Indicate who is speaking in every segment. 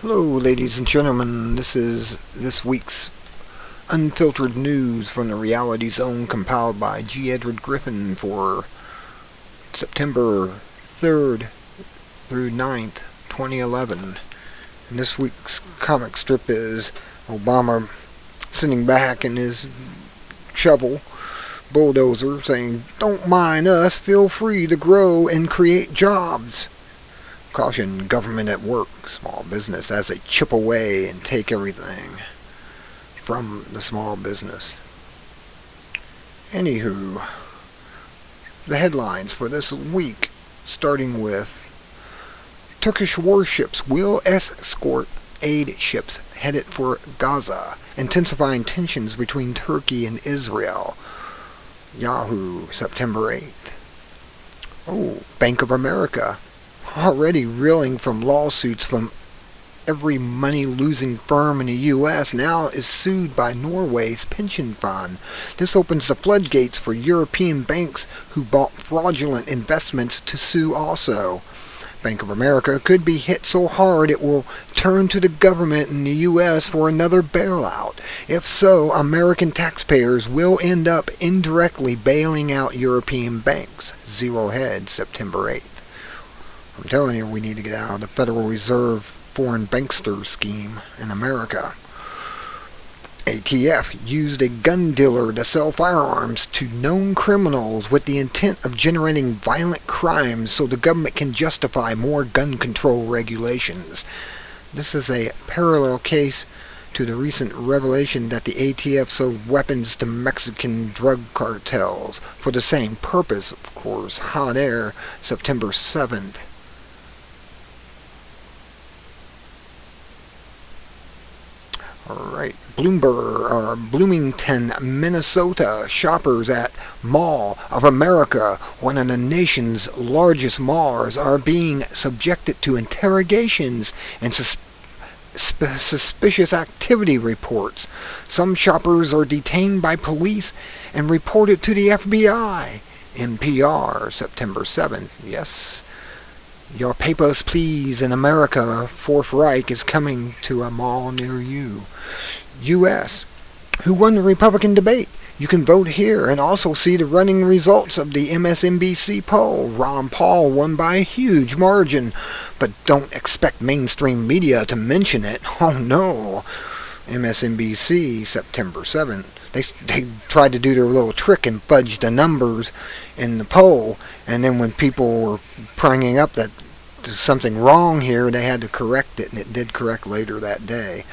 Speaker 1: Hello, ladies and gentlemen. This is this week's Unfiltered News from the Reality Zone, compiled by G. Edward Griffin for September 3rd through 9th, 2011. And this week's comic strip is Obama sitting back in his shovel bulldozer saying, "Don't mind us, feel free to grow and create jobs." Caution government at work, small business, as they chip away and take everything from the small business. Anywho, the headlines for this week, starting with Turkish warships will escort aid ships headed for Gaza, intensifying tensions between Turkey and Israel. Yahoo, September 8th. Oh, Bank of America, already reeling from lawsuits from every money-losing firm in the U.S., now is sued by Norway's pension fund. This opens the floodgates for European banks who bought fraudulent investments to sue also. Bank of America could be hit so hard it will turn to the government in the U.S. for another bailout. If so, American taxpayers will end up indirectly bailing out European banks. Zero Head, September 8th. I'm telling you, we need to get out of the Federal Reserve foreign bankster scheme in America. ATF used a gun dealer to sell firearms to known criminals with the intent of generating violent crimes so the government can justify more gun control regulations. This is a parallel case to the recent revelation that the ATF sold weapons to Mexican drug cartels for the same purpose, of course. Hot Air, September 7th. Alright, Bloomington, Minnesota. Shoppers at Mall of America, one of the nation's largest malls, are being subjected to interrogations and suspicious activity reports. Some shoppers are detained by police and reported to the FBI. NPR, September 7th. Yes. Your papers, please. In America, Fourth Reich is coming to a mall near you. U.S. Who won the Republican debate? You can vote here and also see the running results of the MSNBC poll. Ron Paul won by a huge margin, but don't expect mainstream media to mention it. Oh no. MSNBC, September 7th. They tried to do their little trick and fudge the numbers in the poll, and then when people were bringing up that there's something wrong here, they had to correct it, and it did correct later that day.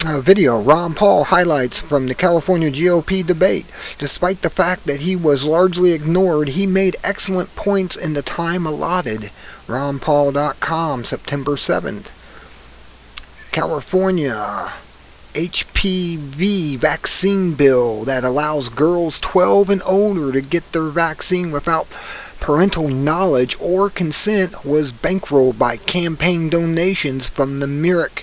Speaker 1: Video, Ron Paul highlights from the California GOP debate. Despite the fact that he was largely ignored, he made excellent points in the time allotted. RonPaul.com, September 7th. California HPV vaccine bill that allows girls 12 and older to get their vaccine without parental knowledge or consent was bankrolled by campaign donations from the Merck,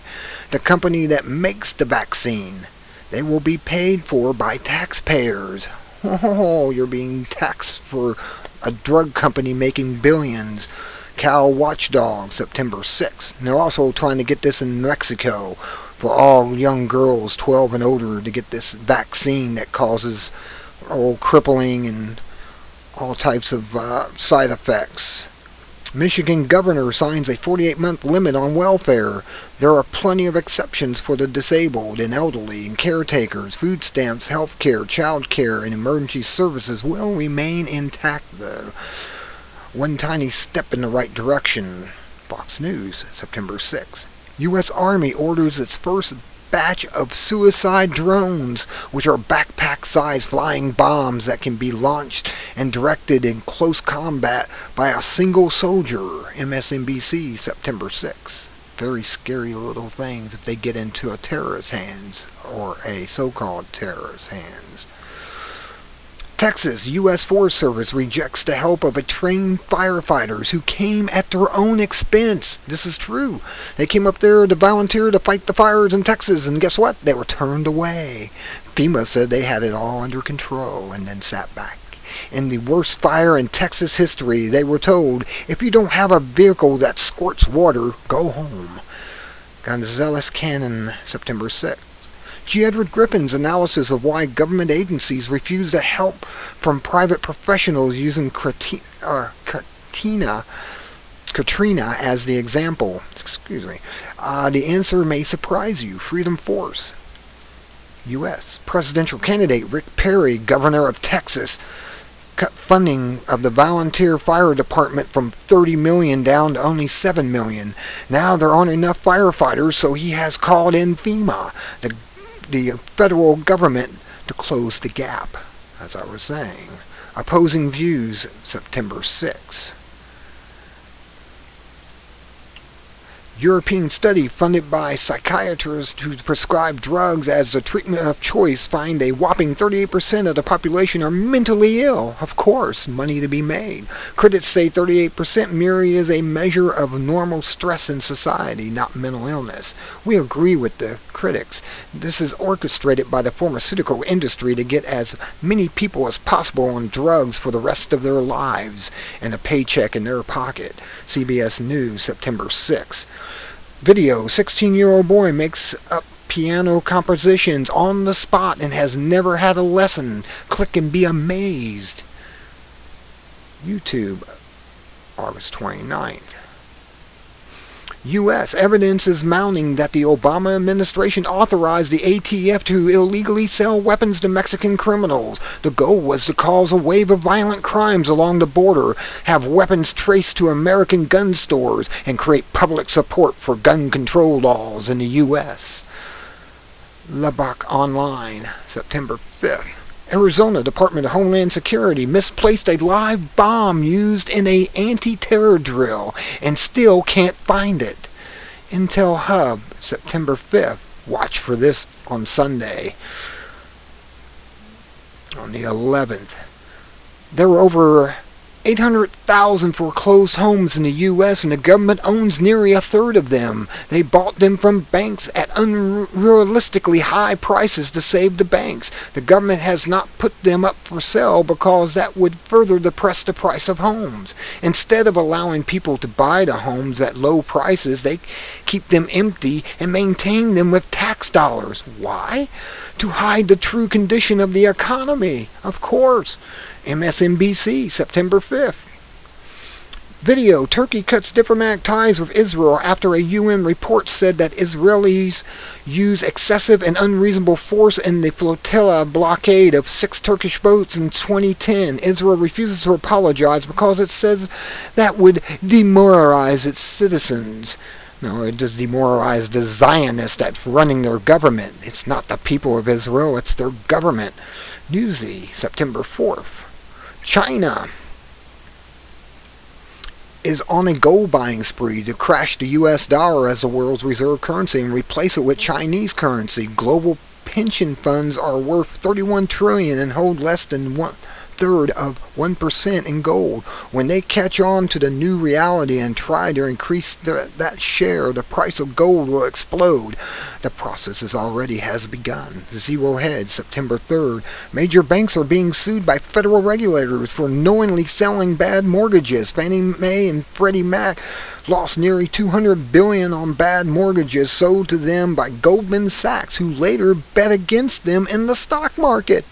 Speaker 1: the company that makes the vaccine. They will be paid for by taxpayers. Oh, you're being taxed for a drug company making billions. Cal Watchdog, September 6th. And they're also trying to get this in Mexico for all young girls 12 and older to get this vaccine that causes crippling and all types of side effects. Michigan governor signs a 48-month limit on welfare. There are plenty of exceptions for the disabled and elderly and caretakers. Food stamps, health care, child care, and emergency services will remain intact, though. One tiny step in the right direction. Fox News, September 6th. U.S. Army orders its first batch of suicide drones, which are backpack-sized flying bombs that can be launched and directed in close combat by a single soldier. MSNBC, September 6th. Very scary little things if they get into a terrorist's hands, or a so-called terrorist's hands. Texas, U.S. Forest Service rejects the help of trained firefighters who came at their own expense. This is true. They came up there to volunteer to fight the fires in Texas, and guess what? They were turned away. FEMA said they had it all under control and then sat back. In the worst fire in Texas history, they were told, if you don't have a vehicle that squirts water, go home. Gonzales Cannon, September 6th. G. Edward Griffin's analysis of why government agencies refuse to help from private professionals using Katrina as the example. Excuse me. The answer may surprise you. Freedom Force. U.S. Presidential candidate Rick Perry, governor of Texas, cut funding of the volunteer fire department from $30 million down to only $7 million. Now there aren't enough firefighters, so he has called in FEMA, the federal government, to close the gap, as I was saying. Opposing views, September 6. European study funded by psychiatrists who prescribe drugs as a treatment of choice find a whopping 38% of the population are mentally ill. Of course, money to be made. Critics say 38% merely is a measure of normal stress in society, not mental illness. We agree with the critics. This is orchestrated by the pharmaceutical industry to get as many people as possible on drugs for the rest of their lives and a paycheck in their pocket. CBS News, September 6. Video, 16-year-old boy makes up piano compositions on the spot and has never had a lesson. Click and be amazed. YouTube, August 29th. U.S. evidence is mounting that the Obama administration authorized the ATF to illegally sell weapons to Mexican criminals. The goal was to cause a wave of violent crimes along the border, have weapons traced to American gun stores, and create public support for gun control laws in the U.S. Lubbock Online, September 5th. Arizona Department of Homeland Security misplaced a live bomb used in an anti-terror drill and still can't find it. Intel Hub, September 5th. Watch for this on Sunday. On the 11th. There were over 800,000 foreclosed homes in the U.S. and the government owns nearly a third of them. They bought them from banks at unrealistically high prices to save the banks. The government has not put them up for sale because that would further depress the price of homes. Instead of allowing people to buy the homes at low prices, they keep them empty and maintain them with tax dollars. Why? To hide the true condition of the economy, of course. MSNBC, September 5th. Video, Turkey cuts diplomatic ties with Israel after a UN report said that Israelis use excessive and unreasonable force in the flotilla blockade of 6 Turkish boats in 2010. Israel refuses to apologize because it says that would demoralize its citizens. No, it does demoralize the Zionists that's running their government. It's not the people of Israel, it's their government. Newsy, September 4th. China is on a gold buying spree to crash the U.S. dollar as the world's reserve currency and replace it with Chinese currency. Global pension funds are worth 31 trillion and hold less than 1/3 of 1% in gold. When they catch on to the new reality and try to increase that share, the price of gold will explode. The process already has begun. Zero Hedge, September 3rd. Major banks are being sued by federal regulators for knowingly selling bad mortgages. Fannie Mae and Freddie Mac lost nearly $200 billion on bad mortgages sold to them by Goldman Sachs, who later bet against them in the stock market.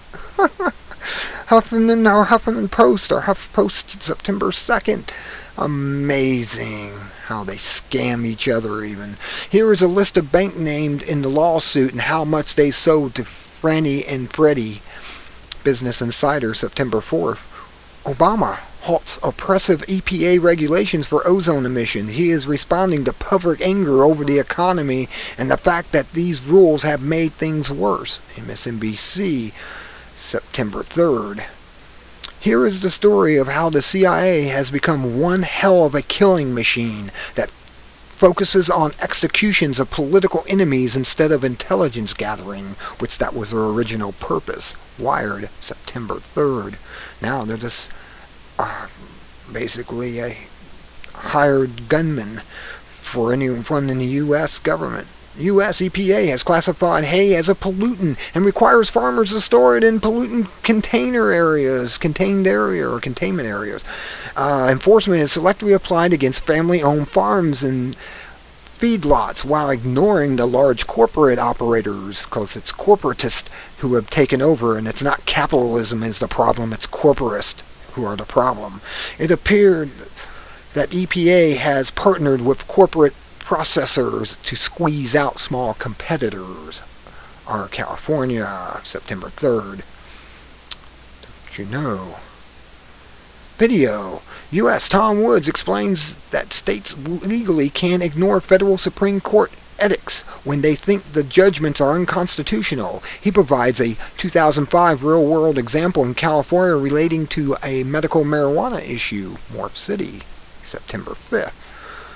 Speaker 1: Huffington Post, or HuffPost, September 2nd. Amazing how they scam each other even. Here is a list of banks named in the lawsuit and how much they sold to Fannie and Freddie. Business Insider, September 4th. Obama halts oppressive EPA regulations for ozone emissions. He is responding to public anger over the economy and the fact that these rules have made things worse. MSNBC, September 3rd. Here is the story of how the CIA has become one hell of a killing machine that focuses on executions of political enemies instead of intelligence gathering, which that was their original purpose. Wired, September 3rd. Now they're just basically a hired gunman for anyone in the U.S. government. U.S. EPA has classified hay as a pollutant and requires farmers to store it in pollutant containment areas. Enforcement is selectively applied against family-owned farms and feedlots while ignoring the large corporate operators, because it's corporatists who have taken over, and it's not capitalism is the problem, it's corporatists who are the problem. It appeared that EPA has partnered with corporate processors to squeeze out small competitors. Our California, September 3rd. Don't you know? Video. U.S. Tom Woods explains that states legally can ignore federal Supreme Court edicts when they think the judgments are unconstitutional. He provides a 2005 real-world example in California relating to a medical marijuana issue. Morph City, September 5th.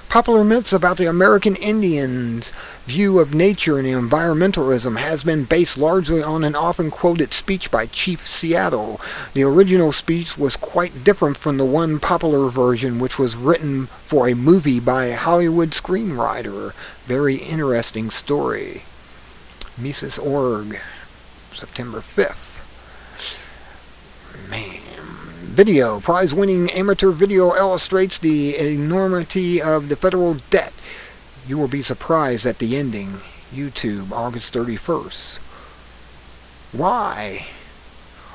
Speaker 1: Popular myths about the American Indians' view of nature and environmentalism has been based largely on an often quoted speech by Chief Seattle. The original speech was quite different from the one popular version, which was written for a movie by a Hollywood screenwriter. Very interesting story. Mises.org, September 5th. Man. Video. Prize-winning amateur video illustrates the enormity of the federal debt. You will be surprised at the ending. YouTube, August 31st. Why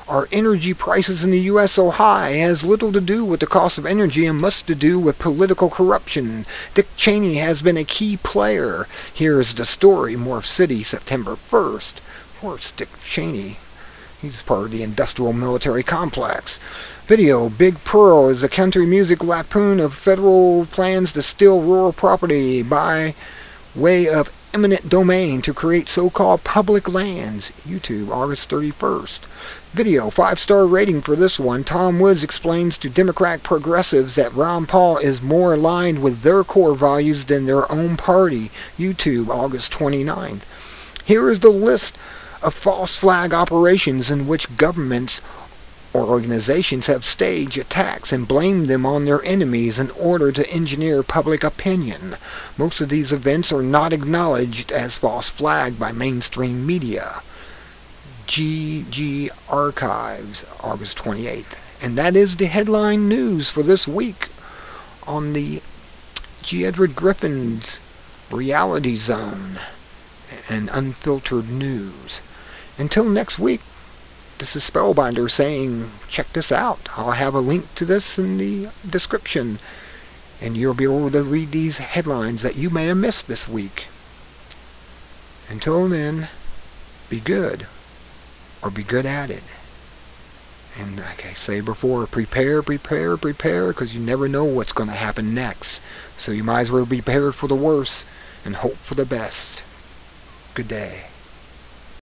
Speaker 1: are energy prices in the U.S. so high? It has little to do with the cost of energy and much to do with political corruption. Dick Cheney has been a key player. Here is the story. Morph City, September 1st. Of course, Dick Cheney. He's part of the industrial military complex. Video. Big Pearl is a country music lampoon of federal plans to steal rural property by way of eminent domain to create so-called public lands. YouTube, August 31st. Video. 5-star rating for this one. Tom Woods explains to Democrat progressives that Ron Paul is more aligned with their core values than their own party. YouTube, August 29th. Here is the list of false flag operations in which governments or organizations have staged attacks and blamed them on their enemies in order to engineer public opinion. Most of these events are not acknowledged as false flag by mainstream media. GG Archives, August 28th. And that is the headline news for this week on the G. Edward Griffin's Reality Zone and Unfiltered News. Until next week, this is Spellbinder saying, check this out. I'll have a link to this in the description, and you'll be able to read these headlines that you may have missed this week. Until then, be good, or be good at it. And like I say before, prepare, because you never know what's going to happen next. So you might as well be prepared for the worst and hope for the best. Good day.